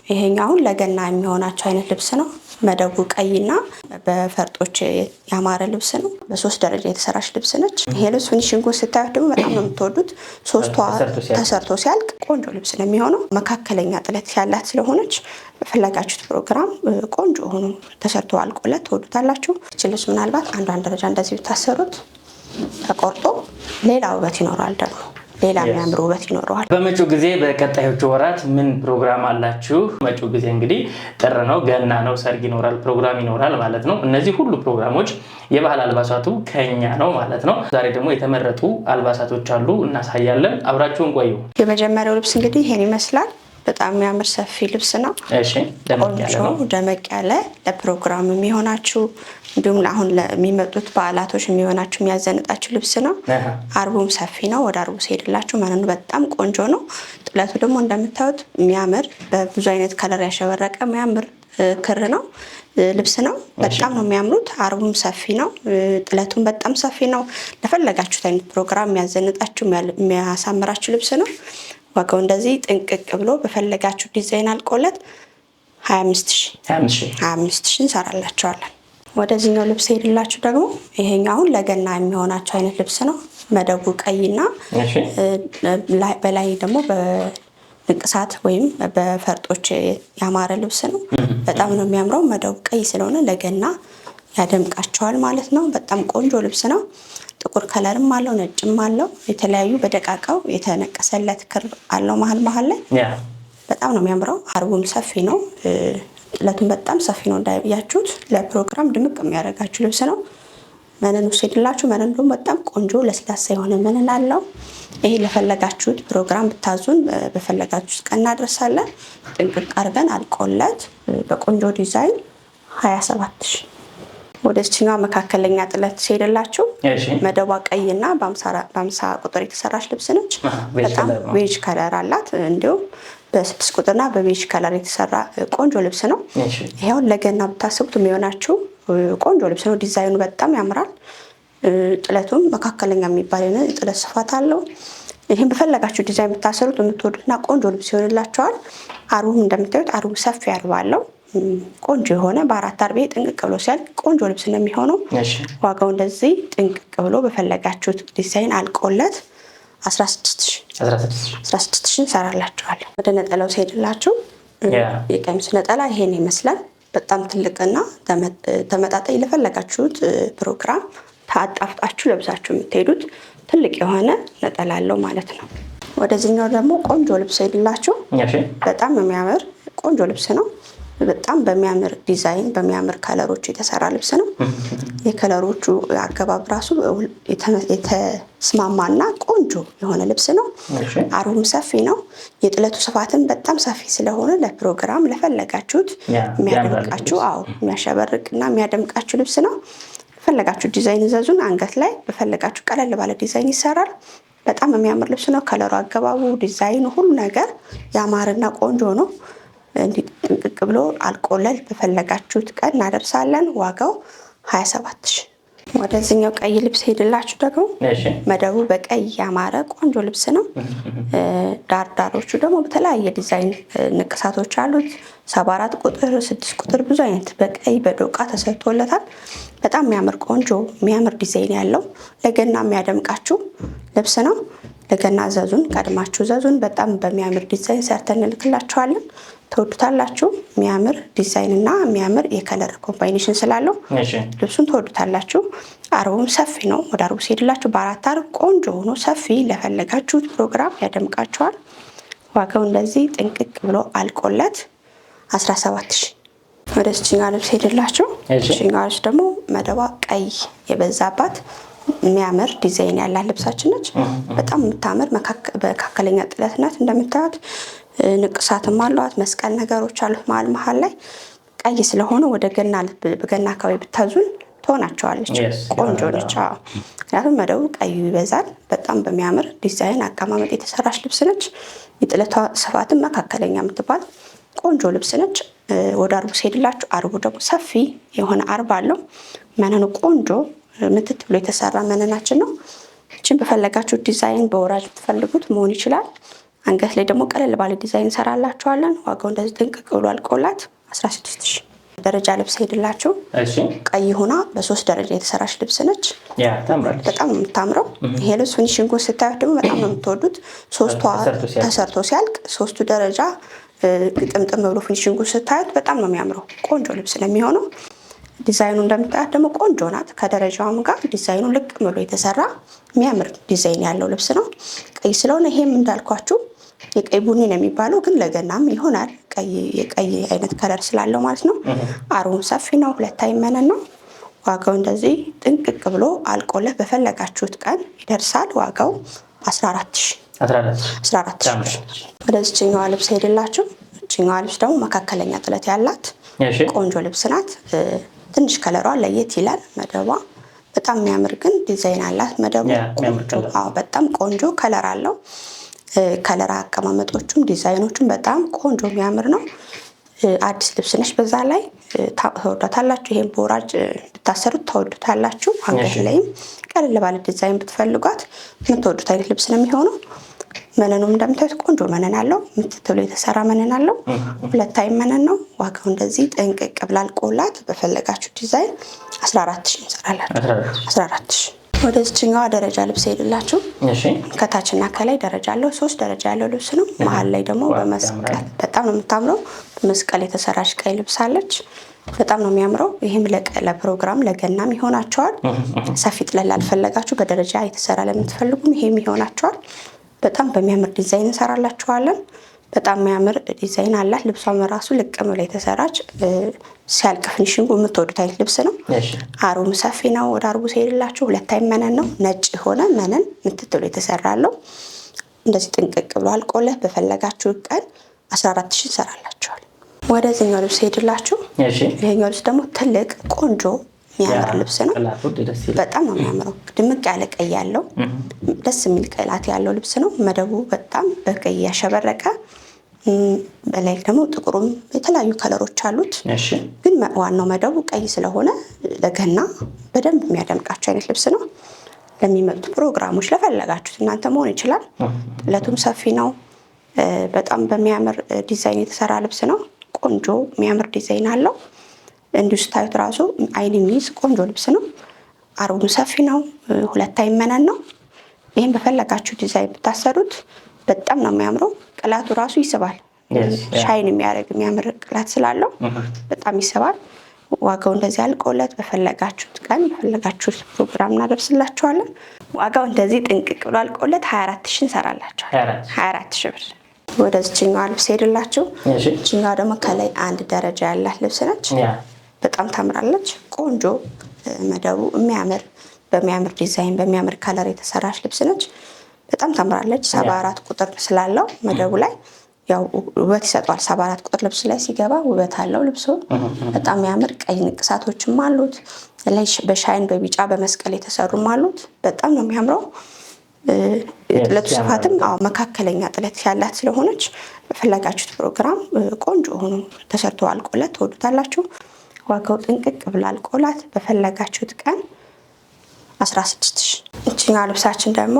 ይሄኛው ለገና የሚሆናቸው አይነት ልብስ ነው። መደቡ ቀይና በፈርጦች ያማረ ልብስ ነው። በሶስት ደረጃ የተሰራች ልብስ ነች። ይሄ ልብስ ፊኒሺንጉን ስታዩት ደግሞ በጣም ነው የምትወዱት። ሶስቷ ተሰርቶ ሲያልቅ ቆንጆ ልብስ ነው የሚሆነው። መካከለኛ ጥለት ያላት ስለሆነች በፈለጋችሁት ፕሮግራም ቆንጆ ሆኖ ተሰርቶ አልቆለት ትወዱታላችሁ። እቺ ልብስ ምናልባት አንዷን ደረጃ እንደዚህ ብታሰሩት ተቆርጦ ሌላ ውበት ይኖራል ደግሞ ሌላ የሚያምር ውበት ይኖረዋል። በመጪው ጊዜ በቀጣዮቹ ወራት ምን ፕሮግራም አላችሁ? መጪው ጊዜ እንግዲህ ጥር ነው፣ ገና ነው፣ ሰርግ ይኖራል፣ ፕሮግራም ይኖራል ማለት ነው። እነዚህ ሁሉ ፕሮግራሞች የባህል አልባሳቱ ከኛ ነው ማለት ነው። ዛሬ ደግሞ የተመረጡ አልባሳቶች አሉ፣ እናሳያለን። አብራችሁን ቆዩ። የመጀመሪያው ልብስ እንግዲህ ይሄን ይመስላል። በጣም የሚያምር ሰፊ ልብስ ነው። እሺ፣ ደመቅ ያለ ለፕሮግራም የሚሆናችሁ እንዲሁም አሁን ለሚመጡት በዓላቶች የሚሆናችሁ የሚያዘንጣችሁ ልብስ ነው። አርቡም ሰፊ ነው። ወደ አርቡ ሲሄድላችሁ መነኑ በጣም ቆንጆ ነው። ጥለቱ ደግሞ እንደምታዩት የሚያምር በብዙ አይነት ከለር ያሸበረቀ የሚያምር ክር ነው ልብስ ነው። በጣም ነው የሚያምሩት። አርቡም ሰፊ ነው። ጥለቱም በጣም ሰፊ ነው። ለፈለጋችሁት አይነት ፕሮግራም የሚያዘንጣችሁ የሚያሳምራችሁ ልብስ ነው። ዋጋው እንደዚህ ጥንቅቅ ብሎ በፈለጋችሁ ዲዛይን አልቆለት 25000 እንሰራላችኋለን። ወደዚህኛው ልብስ ሄድላችሁ ደግሞ ይሄኛውን ለገና የሚሆናቸው አይነት ልብስ ነው። መደቡ ቀይና በላይ ደግሞ በንቅሳት ወይም በፈርጦች ያማረ ልብስ ነው። በጣም ነው የሚያምረው። መደቡ ቀይ ስለሆነ ለገና ያደምቃቸዋል ማለት ነው። በጣም ቆንጆ ልብስ ነው። ጥቁር ከለርም አለው፣ ነጭም አለው። የተለያዩ በደቃቃው የተነቀሰለት ክር አለው መሀል ላይ በጣም ነው የሚያምረው። አርቡም ሰፊ ነው። ጥለቱን በጣም ሰፊ ነው። እንዳያችሁት ለፕሮግራም ድምቅ የሚያደርጋችሁ ልብስ ነው። መነን ወስድላችሁ መነን ደግሞ በጣም ቆንጆ ለስላሳ የሆነ መነን አለው። ይሄ ለፈለጋችሁት ፕሮግራም ብታዙን በፈለጋችሁት ቀን እናደርሳለን። ጥንቅቅ አድርገን አልቆለት በቆንጆ ዲዛይን 27000። ወደዚህኛው መካከለኛ ጥለት ሲሄድላችሁ መደቧ ቀይና በ50 ቁጥር የተሰራች ልብስ ነች። በጣም ቤጅ ከለር አላት። እንዲሁም በ6 ቁጥርና በቤጅ ከለር የተሰራ ቆንጆ ልብስ ነው። ይሄው ለገና ብታስቡት የሚሆናችሁ ቆንጆ ልብስ ነው። ዲዛይኑ በጣም ያምራል። ጥለቱም መካከለኛ የሚባል ጥለት ስፋት አለው። ይሄን በፈለጋችሁ ዲዛይን ብታሰሩት የምትወዱትና ቆንጆ ልብስ ይሆንላችኋል። አርቡም እንደምታዩት አርቡ ሰፊ አርብ አለው። ቆንጆ የሆነ በአራት አርቤ ጥንቅቅ ብሎ ሲያልቅ ቆንጆ ልብስ ነው የሚሆነው። ዋጋው እንደዚህ ጥንቅቅ ብሎ በፈለጋችሁት ዲዛይን አልቆለት 16000 እንሰራላችኋለን። ወደ ነጠላው ሲሄድላችሁ የቀሚስ ነጠላ ይሄን ይመስላል። በጣም ትልቅና ተመጣጣኝ ለፈለጋችሁት ፕሮግራም ታጣፍጣችሁ ለብሳችሁ የምትሄዱት ትልቅ የሆነ ነጠላ አለው ማለት ነው። ወደዚህኛው ደግሞ ቆንጆ ልብስ ሄድላችሁ። በጣም የሚያምር ቆንጆ ልብስ ነው። በጣም በሚያምር ዲዛይን በሚያምር ከለሮች የተሰራ ልብስ ነው። የከለሮቹ አገባብ ራሱ የተስማማና ቆንጆ የሆነ ልብስ ነው። አርቡም ሰፊ ነው። የጥለቱ ስፋትም በጣም ሰፊ ስለሆነ ለፕሮግራም ለፈለጋችሁት የሚያደምቃችሁ የሚያሸበርቅና የሚያደምቃችሁ ልብስ ነው። በፈለጋችሁ ዲዛይን ዘዙን። አንገት ላይ በፈለጋችሁ ቀለል ባለ ዲዛይን ይሰራል። በጣም የሚያምር ልብስ ነው። ከለሩ፣ አገባቡ፣ ዲዛይኑ ሁሉ ነገር ያማረና ቆንጆ ነው። እንዲህ ጥንቅቅ ብሎ አልቆለል በፈለጋችሁት ቀን እናደርሳለን። ዋጋው 27000። ወደዚህኛው ቀይ ልብስ ሄድላችሁ ደግሞ መደቡ በቀይ ያማረ ቆንጆ ልብስ ነው። ዳርዳሮቹ ደግሞ በተለያየ ዲዛይን ንቅሳቶች አሉት። 74 ቁጥር 6 ቁጥር ብዙ አይነት በቀይ በዶቃ ተሰርቶለታል። በጣም የሚያምር ቆንጆ የሚያምር ዲዛይን ያለው ለገና የሚያደምቃችሁ ልብስ ነው። ለገና ዘዙን፣ ቀድማችሁ ዘዙን። በጣም በሚያምር ዲዛይን ሰርተን እንልክላችኋለን። ተወዱታላችሁ። የሚያምር ዲዛይን እና የሚያምር የከለር ኮምባይኔሽን ስላለው ልብሱን ተወዱታላችሁ። አርቡም ሰፊ ነው። ወደ አርቡ ሲሄድላችሁ በአራት አርብ ቆንጆ ሆኖ ሰፊ ለፈለጋችሁት ፕሮግራም ያደምቃችኋል። ዋጋው እንደዚህ ጥንቅቅ ብሎ አልቆለት 17000። ወደ እችኛው ልብስ ሄድላችሁ። እችኛው ልብስ ደግሞ መደቧ ቀይ የበዛባት የሚያምር ዲዛይን ያላት ልብሳችን ነች። በጣም የምታምር መካከለኛ ጥለት ናት። እንደምታዩት ንቅሳትም አሏት። መስቀል ነገሮች አሉት መሀል ላይ ቀይ ስለሆነ ወደ በገና አካባቢ ብታዙን ትሆናቸዋለች። ቆንጆ ነች። ምክንያቱም መደቡ ቀዩ ይበዛል። በጣም በሚያምር ዲዛይን አቀማመጥ የተሰራች ልብስ ነች። የጥለቷ ስፋትም መካከለኛ የምትባል ቆንጆ ልብስ ነች። ወደ አርቡ ሲሄድላችሁ አርቡ ደግሞ ሰፊ የሆነ አርብ አለው። መነኑ ቆንጆ ምትት ብሎ የተሰራ መነናችን ነው። እችን በፈለጋችሁ ዲዛይን በወራጅ ብትፈልጉት መሆን ይችላል። አንገት ላይ ደግሞ ቀለል ባለ ዲዛይን እንሰራላችኋለን። ዋጋው እንደዚህ ጥንቅቅ ብሎ አልቆላት 16000። ደረጃ ልብስ ሄድላችሁ። ቀይ ሆና በ3 ደረጃ የተሰራች ልብስ ነች። በጣም ነው የምታምረው። ይሄ ልብስ ፊኒሺንጉን ስታዩት ደግሞ በጣም ነው የምትወዱት። 3ቷ ተሰርቶ ሲያልቅ 3ቱ ደረጃ ግጥምጥም ብሎ ፊኒሺንጉን ስታዩት በጣም ነው የሚያምረው። ቆንጆ ልብስ ነው የሚሆነው። ዲዛይኑ እንደምታዩት ደግሞ ቆንጆ ናት። ከደረጃውም ጋር ዲዛይኑ ልቅ ብሎ የተሰራ የሚያምር ዲዛይን ያለው ልብስ ነው። ቀይ ስለሆነ ይሄም እንዳልኳችሁ የቀይ ቡኒ ነው የሚባለው፣ ግን ለገናም ይሆናል። የቀይ አይነት ከለር ስላለው ማለት ነው። አርቡም ሰፊ ነው። 2 አይመነን ነው። ዋጋው እንደዚህ ጥንቅቅ ብሎ አልቆለት በፈለጋችሁት ቀን ይደርሳል። ዋጋው 14000። ወደዚህኛዋ ልብስ ሄድላችሁ። እቺኛዋ ልብስ ደግሞ መካከለኛ ጥለት ያላት ቆንጆ ልብስ ናት። ትንሽ ከለሯ ለየት ይላል። መደቧ በጣም የሚያምር ግን ዲዛይን አላት። መደቡ በጣም ቆንጆ ከለር አለው። ከለር አቀማመጦቹም ዲዛይኖቹም በጣም ቆንጆ የሚያምር ነው። አዲስ ልብስ ነች። በዛ ላይ ተወዷታላችሁ። ይሄን በወራጅ ብታሰሩት ተወዱታላችሁ። አንገት ላይም ቀለል ባለ ዲዛይን ብትፈልጓት የምትወዱት አይነት ልብስ ነው የሚሆነው። መነኑም እንደምታዩት ቆንጆ መነን አለው። ምትትሎ የተሰራ መነን አለው። 2 አይመነን ነው። ዋጋው እንደዚህ ጥንቅቅ ብላ አልቆላት በፈለጋችሁ ዲዛይን 14000 እንሰራለን። 14000። ወደዚህኛዋ ደረጃ ልብስ ሄድላችሁ። ከታችና ከላይ ደረጃ አለው። 3 ደረጃ ያለው ልብስ ነው። መሀል ላይ ደግሞ በመስቀል በጣም ነው የምታምረው። በመስቀል የተሰራች ቀይ ልብስ አለች። በጣም ነው የሚያምረው። ይሄም ለፕሮግራም ለገናም ይሆናቸዋል። ሰፊ ጥለት ላልፈለጋችሁ በደረጃ የተሰራ ለምትፈልጉም ይሄም ይሆናቸዋል። በጣም በሚያምር ዲዛይን እንሰራላችኋለን። በጣም የሚያምር ዲዛይን አላት። ልብሷም ራሱ ልቅም ብላ የተሰራች ሲያልቅ ፊኒሺንጉ የምትወዱት አይነት ልብስ ነው። አርቡም ሰፊ ነው። ወደ አርቡ ሲሄድላችሁ 2 አይመነን ነው። ነጭ የሆነ መነን ምትትሎ የተሰራለው እንደዚህ ጥንቅቅ ብሎ አልቆለት በፈለጋችሁ ቀን 14000 እንሰራላችኋል። ወደዚህኛው ልብስ ሄድላችሁ። ይሄኛው ልብስ ደግሞ ትልቅ ቆንጆ የሚያምር ልብስ ነው። በጣም ነው የሚያምረው። ድምቅ ያለ ቀይ ያለው ደስ የሚል ቀላት ያለው ልብስ ነው። መደቡ በጣም በቀይ ያሸበረቀ፣ በላይ ደግሞ ጥቁሩም የተለያዩ ከለሮች አሉት። ግን ዋናው መደቡ ቀይ ስለሆነ ለገና በደንብ የሚያደምቃቸው አይነት ልብስ ነው። ለሚመጡት ፕሮግራሞች ለፈለጋችሁት እናንተ መሆን ይችላል። ጥለቱም ሰፊ ነው። በጣም በሚያምር ዲዛይን የተሰራ ልብስ ነው። ቆንጆ የሚያምር ዲዛይን አለው። እንዲሁ ስታዩት ራሱ አይን የሚይዝ ቆንጆ ልብስ ነው። አርቡም ሰፊ ነው። 2 አይመነን ነው። ይህም በፈለጋችሁ ዲዛይን ብታሰሩት በጣም ነው የሚያምረው። ቅላቱ ራሱ ይስባል። ሻይን የሚያደርግ የሚያምር ቅላት ስላለው በጣም ይስባል። ዋጋው እንደዚህ አልቆለት በፈለጋችሁት ቀን በፈለጋችሁት ፕሮግራም እናደርስላችኋለን። ዋጋው እንደዚህ ጥንቅቅ ብሎ አልቆለት 24000 እንሰራላችኋለን። 24000 ብር። ወደዚህኛዋ ልብስ ሄድላችሁ። እቺኛዋ ደግሞ ከላይ 1 ደረጃ ያላት ልብስ ነች። በጣም ታምራለች። ቆንጆ መደቡ የሚያምር በሚያምር ዲዛይን በሚያምር ከለር የተሰራች ልብስ ነች። በጣም ታምራለች። 74 ቁጥር ስላለው መደቡ ላይ ያው ውበት ይሰጣል። 74 ቁጥር ልብስ ላይ ሲገባ ውበት አለው ልብሱ። በጣም የሚያምር ቀይ ንቅሳቶችም አሉት። ላይ በሻይን በቢጫ በመስቀል የተሰሩም አሉት። በጣም ነው የሚያምረው። ጥለቱ ስፋትም መካከለኛ ጥለት ያላት ስለሆነች በፈለጋችሁት ፕሮግራም ቆንጆ ሆኖ ተሰርቶ አልቆለት ትወዱታላችሁ። ዋጋው ጥንቅቅ ብሎ አልቆላት በፈለጋችሁት ቀን 16000። እቺኛው ልብሳችን ደግሞ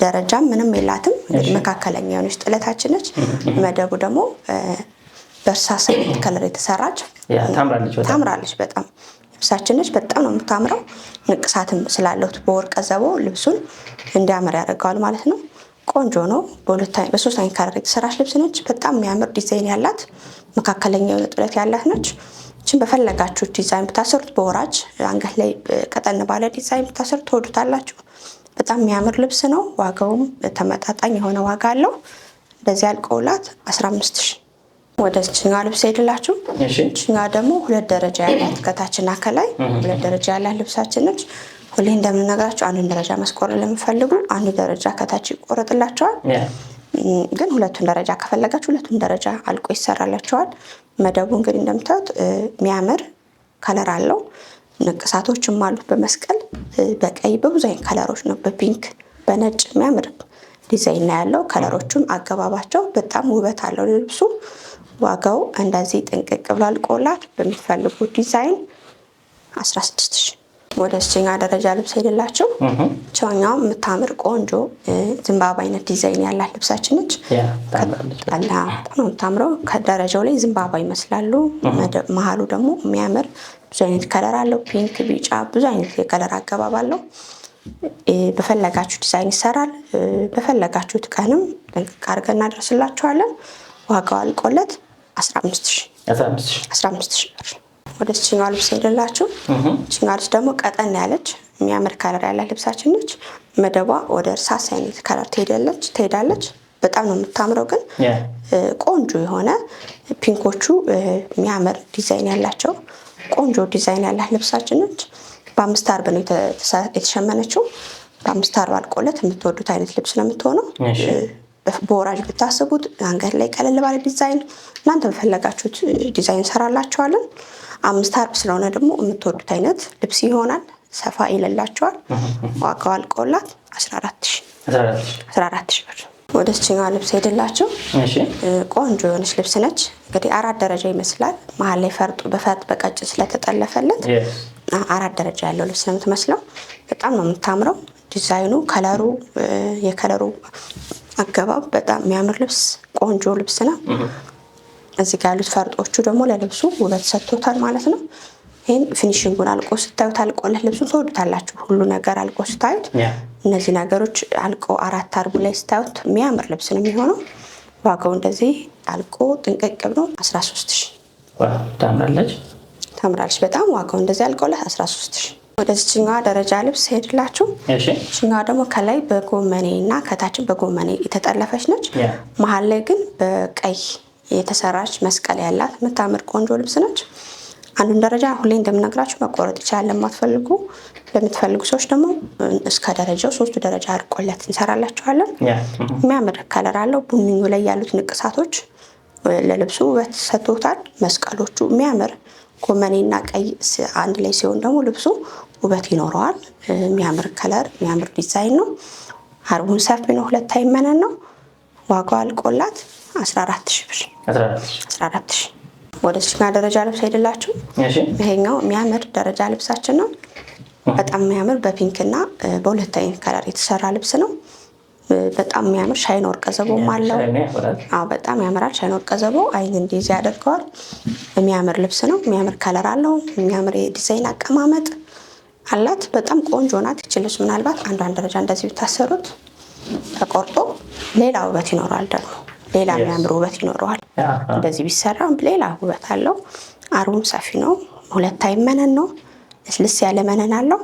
ደረጃም ምንም የላትም። መካከለኛ የሆነች ጥለታችን ነች። መደቡ ደግሞ በእርሳስ ከለር የተሰራች ታምራለች። በጣም ልብሳችን ነች። በጣም ነው የምታምረው። ንቅሳትም ስላለው በወርቀ ዘቦ ልብሱን እንዲያምር ያደርገዋል ማለት ነው። ቆንጆ ነው። በ3 አይነት ከለር የተሰራች ልብስ ነች። በጣም የሚያምር ዲዛይን ያላት መካከለኛ የሆነ ጥለት ያላት ነች። እቺን በፈለጋችሁት ዲዛይን ብታሰሩት በወራጅ አንገት ላይ ቀጠን ባለ ዲዛይን ብታሰሩት ትወዱታላችሁ። በጣም የሚያምር ልብስ ነው። ዋጋውም ተመጣጣኝ የሆነ ዋጋ አለው። እንደዚህ አልቆላት 15000። ወደዚህኛው ልብስ ሄድላችሁ። እቺኛዋ ደግሞ 2 ደረጃ ያላት ከታችና ከላይ 2 ደረጃ ያላት ልብሳችን ነች። ሁሌ እንደምንነግራችሁ 1 ደረጃ መስቆረጥ ለምትፈልጉ 1 ደረጃ ከታች ይቆረጥላችኋል። ግን 2ቱን ደረጃ ከፈለጋችሁ 2ቱን ደረጃ አልቆ ይሰራላችኋል። መደቡ እንግዲህ እንደምታዩት የሚያምር ከለር አለው። ንቅሳቶችም አሉት በመስቀል በቀይ በብዙ አይነት ከለሮች ነው። በፒንክ በነጭ የሚያምር ዲዛይን ያለው ከለሮቹም አገባባቸው በጣም ውበት አለው ልብሱ። ዋጋው እንደዚህ ጥንቅቅ ብሎ አልቆላት በሚፈልጉት ዲዛይን 16000። ወደ እችኛ ደረጃ ልብስ ሄድላችሁ። ቻኛው የምታምር ቆንጆ ዝንባባ አይነት ዲዛይን ያላት ልብሳችን ነች። በጣም ነው የምታምረው። ከደረጃው ላይ ዝንባባ ይመስላሉ። መሀሉ ደግሞ የሚያምር ብዙ አይነት ከለር አለው። ፒንክ፣ ቢጫ ብዙ አይነት የከለር አገባብ አለው። በፈለጋችሁ ዲዛይን ይሰራል። በፈለጋችሁት ቀንም ጥንቅቅ አድርገን እናደርስላችኋለን። ዋጋው አልቆለት 15000 ብር። ወደ እችኛዋ ልብስ ሄደላችሁ። እችኛዋ ልብስ ደግሞ ቀጠን ያለች የሚያምር ከለር ያላት ልብሳችን ነች። መደቧ ወደ እርሳስ አይነት ከለር ትሄዳለች። በጣም ነው የምታምረው። ግን ቆንጆ የሆነ ፒንኮቹ የሚያምር ዲዛይን ያላቸው ቆንጆ ዲዛይን ያላት ልብሳችን ነች። በ5 አርብ ነው የተሸመነችው። በ5 አርብ አልቆለት የምትወዱት አይነት ልብስ ነው የምትሆነው። በወራጅ ብታስቡት አንገት ላይ ቀለል ባለ ዲዛይን እናንተ በፈለጋችሁት ዲዛይን ሰራላችኋለን። 5 አርብ ስለሆነ ደግሞ የምትወዱት አይነት ልብስ ይሆናል። ሰፋ ይለላችኋል። ዋጋው አልቆላት 14000 ብር። ወደ እችኛዋ ልብስ ሄድላችሁ። ቆንጆ የሆነች ልብስ ነች። እንግዲህ 4 ደረጃ ይመስላል። መሀል ላይ በፈርጥ በቀጭን ስለተጠለፈለት 4 ደረጃ ያለው ልብስ ነው የምትመስለው። በጣም ነው የምታምረው። ዲዛይኑ፣ ከለሩ፣ የከለሩ አገባብ በጣም የሚያምር ልብስ ቆንጆ ልብስ ነው። እዚህ ጋር ያሉት ፈርጦቹ ደግሞ ለልብሱ ውበት ሰጥቶታል ማለት ነው። ይህን ፊኒሽንጉን አልቆ ስታዩት አልቆለት ልብሱን ትወዱታላችሁ። ሁሉ ነገር አልቆ ስታዩት እነዚህ ነገሮች አልቆ 4 አርቡ ላይ ስታዩት የሚያምር ልብስ ነው የሚሆነው። ዋጋው እንደዚህ አልቆ ጥንቅቅ ብሎ 13000 ታምራለች በጣም። ዋጋው እንደዚህ አልቆለት 13000። ወደ እችኛዋ ደረጃ ልብስ ሄድላችሁ። እችኛዋ ደግሞ ከላይ በጎመኔ እና ከታችን በጎመኔ የተጠለፈች ነች። መሀል ላይ ግን በቀይ የተሰራች መስቀል ያላት የምታምር ቆንጆ ልብስ ነች። አንዱን ደረጃ ሁሌ እንደምነግራችሁ መቆረጥ ይችላል። ለምትፈልጉ ሰዎች ደግሞ እስከ ደረጃው 3 ደረጃ አርቆለት እንሰራላችኋለን። የሚያምር ከለር አለው። ቡኒኙ ላይ ያሉት ንቅሳቶች ለልብሱ ውበት ሰጥቶታል። መስቀሎቹ የሚያምር ጎመኔና ቀይ አንድ ላይ ሲሆን ደግሞ ልብሱ ውበት ይኖረዋል። የሚያምር ከለር የሚያምር ዲዛይን ነው። አርቡን ሰፊ ነው። 2 አይመነን ነው። ዋጋው አልቆላት 14000 ብር። 14000። ወደ እችኛዋ ደረጃ ልብስ ሄድላችሁ። ይሄኛው የሚያምር ደረጃ ልብሳችን ነው። በጣም የሚያምር በፒንክና በ2 አይነት ከለር የተሰራ ልብስ ነው። በጣም የሚያምር ሻይን ወርቀ ዘቦም አለው። በጣም ያምራል። ሻይን ወርቀ ዘቦ አይን እንዲይዝ ያደርገዋል። የሚያምር ልብስ ነው። የሚያምር ከለር አለው። የሚያምር የዲዛይን አቀማመጥ አላት። በጣም ቆንጆ ናት። ይች ልብስ ምናልባት አንዷን ደረጃ እንደዚህ ብታሰሩት ተቆርጦ ሌላ ውበት ይኖረዋል። ደግሞ ሌላ የሚያምር ውበት ይኖረዋል። እንደዚህ ቢሰራ ሌላ ውበት አለው። አርቡም ሰፊ ነው። 2 አይመነን ነው። ልስልስ ያለ መነን አለው።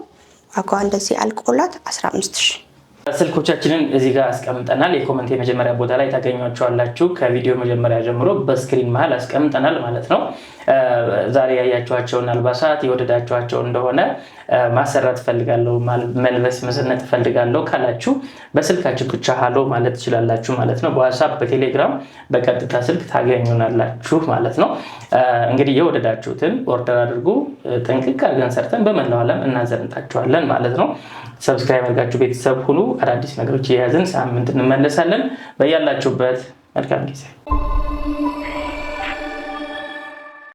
ዋጋው እንደዚህ አልቆላት 15000። ስልኮቻችንን እዚህ ጋር አስቀምጠናል። የኮመንት የመጀመሪያ ቦታ ላይ ታገኟቸዋላችሁ። ከቪዲዮ መጀመሪያ ጀምሮ በስክሪን መሀል አስቀምጠናል ማለት ነው። ዛሬ ያያችኋቸውን አልባሳት የወደዳችኋቸው እንደሆነ ማሰራት ፈልጋለሁ፣ መልበስ መሰነጥ ፈልጋለሁ ካላችሁ በስልካችሁ ብቻ ሃሎ ማለት ትችላላችሁ ማለት ነው። በዋትስአፕ በቴሌግራም በቀጥታ ስልክ ታገኙናላችሁ ማለት ነው። እንግዲህ የወደዳችሁትን ኦርደር አድርጉ። ጥንቅቅ አድርገን ሰርተን በመላው ዓለም እናዘንጣችኋለን ማለት ነው። ሰብስክራይብ አድርጋችሁ ቤተሰብ ሁኑ። አዳዲስ ነገሮች የያዝን ሳምንት እንመለሳለን። በያላችሁበት መልካም ጊዜ